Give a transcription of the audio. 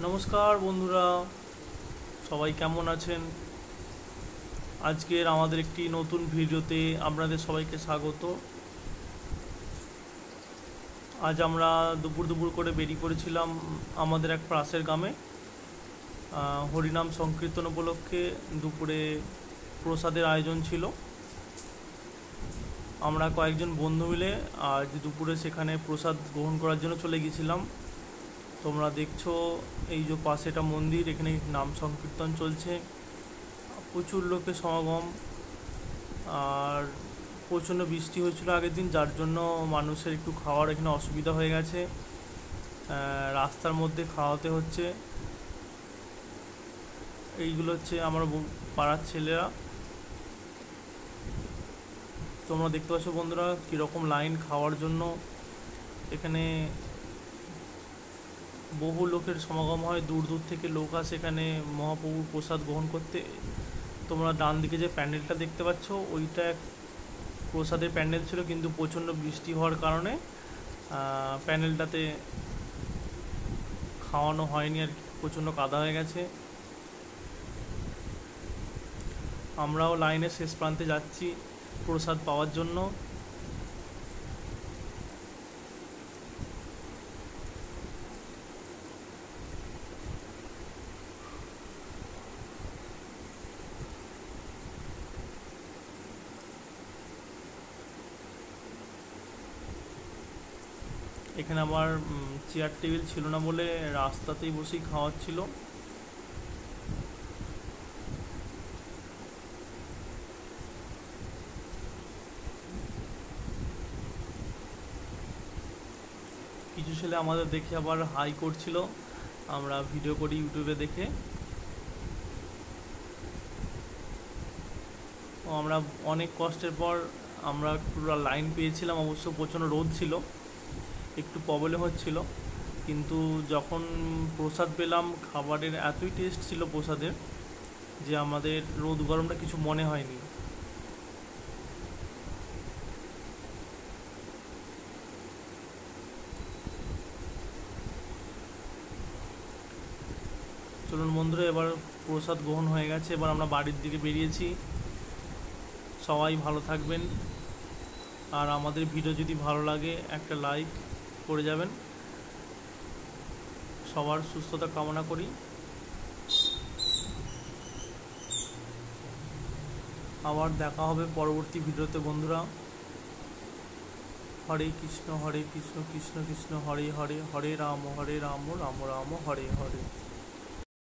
নমস্কার বন্ধুরা, সবাই কেমন আছেন? আজকের আমাদের একটি নতুন ভিডিওতে আপনাদের সবাইকে স্বাগত। আজ আমরা দুপুর করে বেরিয়ে পড়েছিলাম আমাদের এক পাশের গ্রামে। হরিনাম সংকীর্তন উপলক্ষে দুপুরে প্রসাদের আয়োজন ছিল। আমরা কয়েকজন বন্ধু মিলে আজ দুপুরে সেখানে প্রসাদ গ্রহণ করার জন্য চলে গিয়েছিলাম। তোমরা দেখছো এই যে পাশে একটা মন্দির, এখানে নাম সংকীর্তন চলছে, প্রচুর লোকের সমাগম। আর প্রচণ্ড বৃষ্টি হয়েছিল আগের দিন, যার জন্য মানুষের একটু খাওয়ার এখানে অসুবিধা হয়ে গেছে, রাস্তার মধ্যে খাওয়াতে হচ্ছে। এইগুলো হচ্ছে আমার পাড়ার ছেলেরা। তোমরা দেখতে পাচ্ছ বন্ধুরা কীরকম লাইন খাওয়ার জন্য। এখানে বহু লোকের সমাগম হয়, দূর দূর থেকে লোক আসে এখানে মহাপ্রভুর প্রসাদ গ্রহণ করতে। তোমরা ডান দিকে যে প্যান্ডেলটা দেখতে পাচ্ছ ওইটা প্রসাদের প্যান্ডেল ছিল, কিন্তু প্রচণ্ড বৃষ্টি হওয়ার কারণে প্যান্ডেলটাতে খাওয়ানো হয়নি আর কি, প্রচণ্ড কাদা হয়ে গেছে। আমরাও লাইনের শেষ প্রান্তে যাচ্ছি প্রসাদ পাওয়ার জন্য। এখানে আমার চেয়ার টেবিল ছিল না বলে রাস্তাতেই বসেই খাওয়াচ্ছিল। কিছু ছেলে আমাদের দেখে আবার হাই করছিল, আমরা ভিডিও করি ইউটিউবে দেখে। ও আমরা অনেক কষ্টের পর আমরা পুরো লাইন পেয়েছিলাম। অবশ্য প্রচণ্ড রোদ ছিল, একটু প্রবলেম হচ্ছিল, কিন্তু যখন প্রসাদ পেলাম খাবারের এতই টেস্ট ছিল প্রসাদের যে আমাদের রোদ গরমটা কিছু মনে হয়নি। চলুন বন্ধুরা, এবার প্রসাদ গ্রহণ হয়ে গেছে, এবার আমরা বাড়ির দিকে বেরিয়েছি। সবাই ভালো থাকবেন, আর আমাদের ভিডিও যদি ভালো লাগে একটা লাইক করে যাবেন। সবার সুস্থতা কামনা করি। আবার দেখা হবে পরবর্তী ভিডিওতে বন্ধুরা। হরে কৃষ্ণ কৃষ্ণ কৃষ্ণ হরে হরে, হরে রাম রাম রাম হরে হরে।